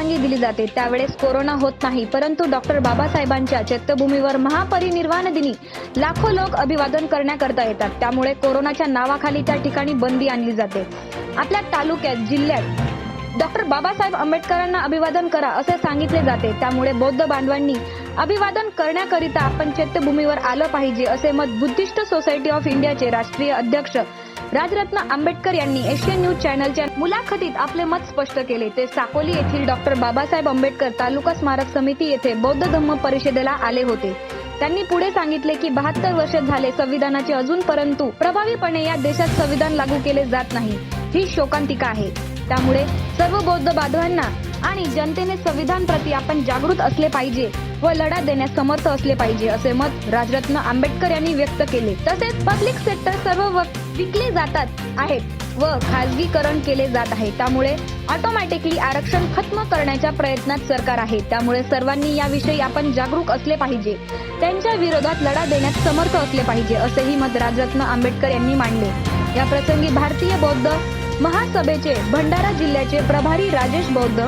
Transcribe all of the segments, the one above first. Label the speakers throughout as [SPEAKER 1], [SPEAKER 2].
[SPEAKER 1] परवानगी दिली जाते त्यावेळेस कोरोना होत नाही, परंतु डॉक्टर बाबासाहेबांच्या चैत्यभूमीवर महापरिनिर्वाण दिनी लाखो लोक अभिवादन करण्याकरता येतात। त्यामुळे कोरोनाच्या नावाखाली त्या ठिकाणी बंदी आणली जाते। आपल्या तालुक्यात, जिल्ह्यात डॉक्टर बाबासाहेब आंबेडकरांना अभिवादन करा असे सांगितले जाते। त्यामुळे बौद्ध बांधवांनी अभिवादन करण्याकरिता आपण चैत्यभूमीवर आलं पाहिजे असे मत बुद्धिस्ट सोसायटी ऑफ इंडियाचे राष्ट्रीय अध्यक्ष राजरत्न आंबेडकर यांनी एशियन न्यूज चॅनलच्या मुलाखतीत आपले मत स्पष्ट केले। ते साकोली येथील डॉक्टर बाबासाहेब आंबेडकर तालुका स्मारक समिती येथे बौद्ध धम्म परिषदेला आले होते। त्यांनी पुढे सांगितले की 72 वर्ष झाले संविधानाचे अजून परंतु प्रभावीपणे या देशात संविधान लागू केले जात नाही, ही शोकांतिका आहे। त्यामुळे सर्व बौद्ध बांधवांना आणि जनतेने संविधान प्रती आपण जागृत असले पाहिजे व लढा देण्यास समर्थ असले पाहिजे असे मत राजरत्न आंबेडकर यांनी व्यक्त केले। तसेच पब्लिक सेक्टर सर्व विकले जातात आहेत व खाजगीकरण केले जात आहे। त्यामुळे ऑटोमॅटिकली आरक्षण खत्म करण्याच्या प्रयत्नात सरकार आहे। त्यामुळे सर्वांनी याविषयी आपण जागरूक असले पाहिजे, त्यांच्या विरोधात लढा देण्यास समर्थ असले पाहिजे असेही मत राजरत्न आंबेडकर यांनी मांडले। या प्रसंगी भारतीय बौद्ध महासभेचे भंडारा जिल्ह्याचे प्रभारी राजेश बौद्ध,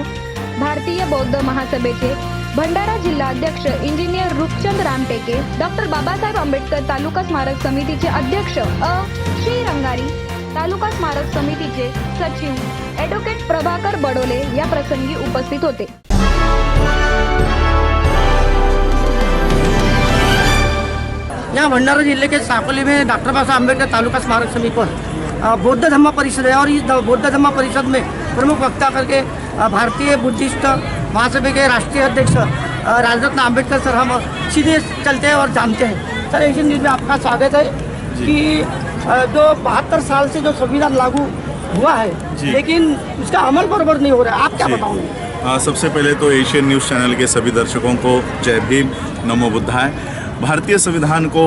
[SPEAKER 1] भारतीय बौद्ध महासभेचे भंडारा जिल्हा अध्यक्ष इंजिनियर रूपचंद रामटेके, डॉक्टर बाबासाहेब आंबेडकर तालुका स्मारक समितीचे अध्यक्ष श्री रंगारी, तालुका स्मारक समितीचे सचिव ॲडव्होकेट प्रभाकर बडोले या प्रसंगी उपस्थित होते।
[SPEAKER 2] यहाँ भंडारा जिले के साकोली में डॉक्टर बाबा साहेब अम्बेडकर तालुका स्मारक समिति पर बौद्ध धम्म परिषद है और इस बौद्ध धम्म परिषद में प्रमुख वक्ता करके भारतीय बुद्धिस्ट महासभा के राष्ट्रीय अध्यक्ष राजरत्न आंबेडकर सर हम सीधे चलते हैं और जानते हैं। सर एशियन न्यूज़ में आपका स्वागत है कि जो 72 साल से जो संविधान लागू हुआ है लेकिन उसका अमल बराबर नहीं हो रहा है, आप क्या बताओगे?
[SPEAKER 3] सबसे पहले तो एशियन न्यूज़ चैनल के सभी दर्शकों को जय भीम, नमो बुद्धाय। भारतीय संविधान को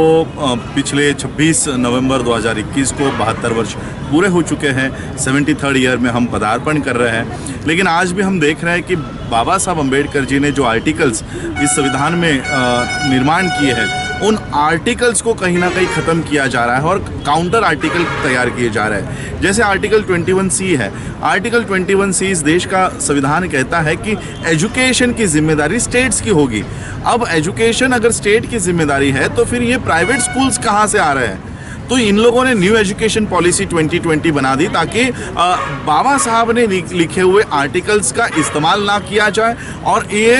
[SPEAKER 3] पिछले 26 नवंबर 2021 को 72 वर्ष पूरे हो चुके हैं। 73rd ईयर में हम पदार्पण कर रहे हैं, लेकिन आज भी हम देख रहे हैं कि बाबा साहब अम्बेडकर जी ने जो आर्टिकल्स इस संविधान में निर्माण किए हैं उन आर्टिकल्स को कहीं ना कहीं ख़त्म किया जा रहा है और काउंटर आर्टिकल तैयार किए जा रहे हैं। जैसे आर्टिकल 21C है। आर्टिकल 21C इस देश का संविधान कहता है कि एजुकेशन की जिम्मेदारी स्टेट्स की होगी। अब एजुकेशन अगर स्टेट की जिम्मेदारी है तो फिर ये प्राइवेट स्कूल्स कहाँ से आ रहे हैं? तो इन लोगों ने न्यू एजुकेशन पॉलिसी 2020 बना दी ताकि बाबा साहब ने लिखे हुए आर्टिकल्स का इस्तेमाल ना किया जाए और ये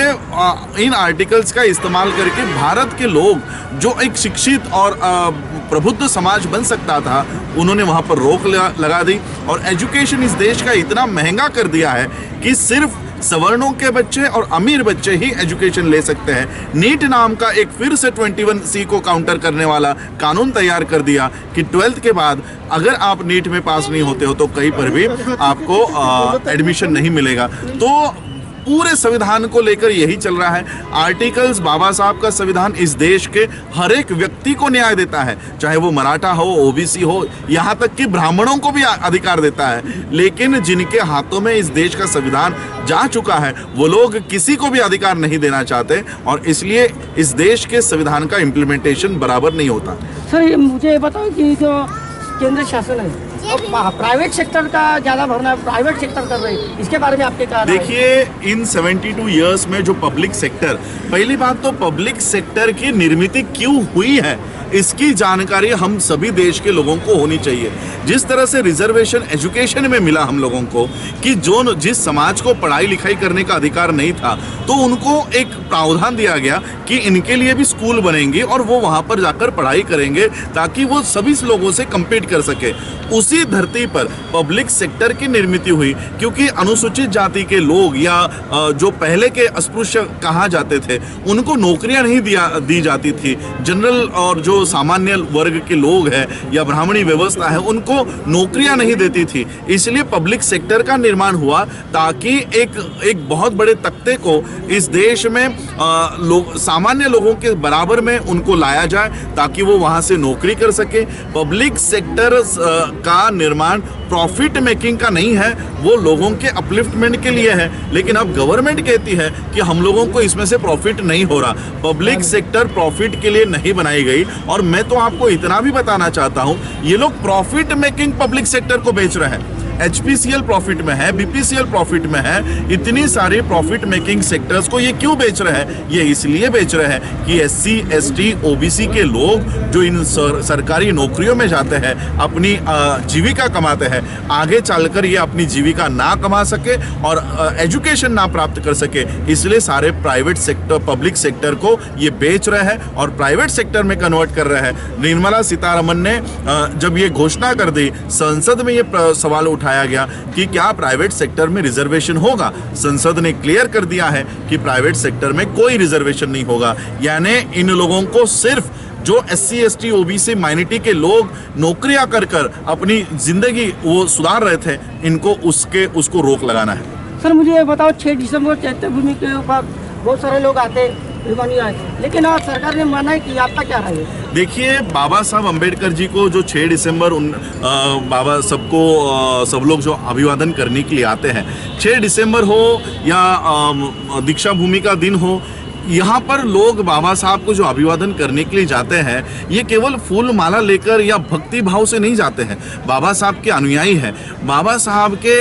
[SPEAKER 3] इन आर्टिकल्स का इस्तेमाल करके भारत के लोग जो एक शिक्षित और प्रबुद्ध समाज बन सकता था उन्होंने वहाँ पर रोक लगा दी और एजुकेशन इस देश का इतना महंगा कर दिया है कि सिर्फ सवर्णों के बच्चे और अमीर बच्चे ही एजुकेशन ले सकते हैं। नीट नाम का एक फिर से 21C को काउंटर करने वाला कानून तैयार कर दिया कि 12th के बाद अगर आप नीट में पास नहीं होते हो तो कहीं पर भी आपको एडमिशन नहीं मिलेगा। तो पूरे संविधान को लेकर यही चल रहा है। आर्टिकल्स बाबा साहब का संविधान इस देश के हर एक व्यक्ति को न्याय देता है, चाहे वो मराठा हो, ओबीसी हो, यहाँ तक कि ब्राह्मणों को भी अधिकार देता है। लेकिन जिनके हाथों में इस देश का संविधान जा चुका है वो लोग किसी को भी अधिकार नहीं देना चाहते और इसलिए इस देश के संविधान का इम्प्लीमेंटेशन बराबर नहीं होता।
[SPEAKER 2] सर मुझे बताओ कि जो केंद्र शासन है प्राइवेट सेक्टर का ज़्यादा भरना है, प्राइवेट सेक्टर कर रहे हैं, इसके बारे में आपके क्या?
[SPEAKER 3] देखिए इन 72 इयर्स में जो पब्लिक सेक्टर, पहली बात तो पब्लिक सेक्टर की निर्मित क्यों हुई है इसकी जानकारी हम सभी देश के लोगों को होनी चाहिए। जिस तरह से रिजर्वेशन एजुकेशन में मिला हम लोगों को कि जिस समाज को पढ़ाई लिखाई करने का अधिकार नहीं था तो उनको एक प्रावधान दिया गया कि इनके लिए भी स्कूल बनेंगे और वो वहाँ पर जाकर पढ़ाई करेंगे ताकि वो सभी लोगों से कम्पीट कर सके। उसी धरती पर पब्लिक सेक्टर की निर्मित हुई क्योंकि अनुसूचित जाति के लोग या जो पहले के अस्पृश्य कहा जाते थे उनको नौकरियां नहीं दी जाती थी। जनरल और जो सामान्य वर्ग के लोग हैं या ब्राह्मणी व्यवस्था है उनको नौकरियां नहीं देती थी। इसलिए पब्लिक सेक्टर का निर्माण हुआ ताकि एक बहुत बड़े तख्ते को इस देश में सामान्य लोगों के बराबर में उनको लाया जाए ताकि वो वहाँ से नौकरी कर सके। पब्लिक सेक्टर का निर्माण प्रॉफिट मेकिंग का नहीं है, वो लोगों के अपलिफ्टमेंट के लिए है। लेकिन अब गवर्नमेंट कहती है कि हम लोगों को इसमें से प्रॉफिट नहीं हो रहा। पब्लिक सेक्टर प्रॉफिट के लिए नहीं बनाई गई और मैं तो आपको इतना भी बताना चाहता हूँ ये लोग प्रॉफिट मेकिंग पब्लिक सेक्टर को बेच रहे हैं। HPCL प्रॉफिट में है, BPCL प्रॉफिट में है, इतनी सारी प्रॉफिट मेकिंग सेक्टर्स को ये क्यों बेच रहे हैं? ये इसलिए बेच रहे हैं कि SC, ST, OBC के लोग जो इन सरकारी नौकरियों में जाते हैं, अपनी जीविका कमाते हैं, आगे चलकर ये अपनी जीविका ना कमा सके और एजुकेशन ना प्राप्त कर सके, इसलिए सारे प्राइवेट सेक्टर, पब्लिक सेक्टर को ये बेच रहे हैं और प्राइवेट सेक्टर में कन्वर्ट कर रहे हैं। निर्मला सीतारमण ने जब ये घोषणा कर दी, संसद में ये सवाल उठाया गया कि क्या प्राइवेट सेक्टर में रिजर्वेशन होगा। संसद ने क्लियर कर दिया है कि प्राइवेट सेक्टर में कोई रिजर्वेशन नहीं होगा, यानी इन लोगों को सिर्फ जो SC, ST, OBC माइनॉरिटी के लोग नौकरियां कर कर अपनी जिंदगी वो सुधार रहे थे, इनको उसको रोक लगाना है।
[SPEAKER 2] सर मुझे ये बताओ, 6 दिसंबर चैत्य भूमि के ऊपर बहुत सारे लोग आते, लेकिन आज सरकार ने माना है कि आपका क्या राय है?
[SPEAKER 3] देखिए, बाबा साहब अम्बेडकर जी को जो 6 दिसंबर बाबा सब लोग जो अभिवादन करने के लिए आते हैं, 6 दिसंबर हो या दीक्षा भूमि का दिन हो, यहाँ पर लोग बाबा साहब को जो अभिवादन करने के लिए जाते हैं, ये केवल फूल माला लेकर या भक्ति भाव से नहीं जाते हैं। बाबा साहब के अनुयायी हैं। बाबा साहब के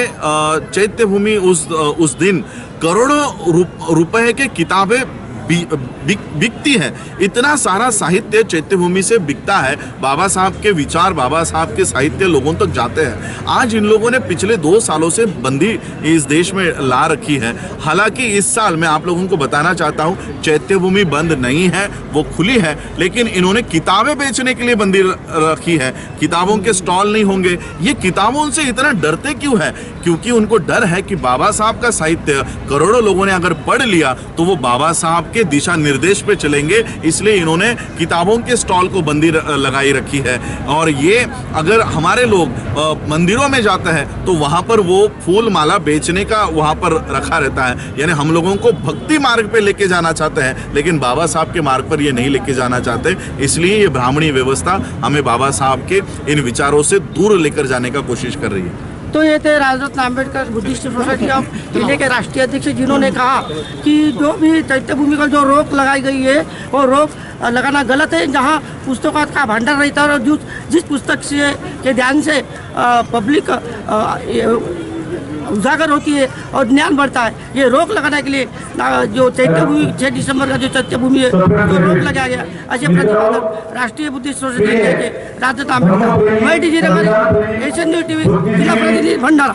[SPEAKER 3] चैत्य भूमि उस दिन करोड़ों रुपए के किताबें बिकती है। इतना सारा साहित्य चैत्य भूमि से बिकता है। बाबा साहब के विचार, बाबा साहब के साहित्य लोगों तक जाते हैं। आज इन लोगों ने पिछले 2 सालों से बंदी इस देश में ला रखी है। हालांकि इस साल मैं आप लोगों को बताना चाहता हूँ, चैत्य भूमि बंद नहीं है, वो खुली है, लेकिन इन्होंने किताबें बेचने के लिए बंदी रखी है। किताबों के स्टॉल नहीं होंगे। ये किताबों से इतना डरते क्यों है? क्योंकि उनको डर है कि बाबा साहब का साहित्य करोड़ों लोगों ने अगर पढ़ लिया तो वो बाबा साहब के दिशा निर्देश पे चलेंगे, इसलिए इन्होंने किताबों के स्टॉल को बंदी लगाई रखी है। और ये अगर हमारे लोग मंदिरों में जाते हैं तो वहाँ पर वो फूल माला बेचने का वहाँ पर रखा रहता है। यानी हम लोगों को भक्ति मार्ग पे लेके जाना चाहते हैं, लेकिन बाबा साहब के मार्ग पर ये नहीं लेके जाना चाहते। इसलिए ये ब्राह्मणी व्यवस्था हमें बाबा साहब के इन विचारों से दूर लेकर जाने का कोशिश कर रही है।
[SPEAKER 2] तो ये थे Rajratna Ambedkar Buddhist society of India के राष्ट्रीय अध्यक्ष, जिन्होंने कहा कि जो भी चैत्य भूमि पर जो रोक लगाई गई है वो रोक लगाना गलत है। जहाँ पुस्तकों का भंडार रहता है और जिस पुस्तक से के ध्यान से पब्लिक उजागर होती है और ज्ञान बढ़ता है, ये रोक लगाने के लिए जो चैत्य भूमि 6 दिसंबर का जो चैत्य भूमि है तो रोक लगाया गया। ऐसे प्रतिपादन राष्ट्रीय बुद्धिस्ट सोसाइटी के राजरत्न आम्बेडकर। मैं DG Rangari, Asian news TV, जिला प्रतिनिधि भंडारा।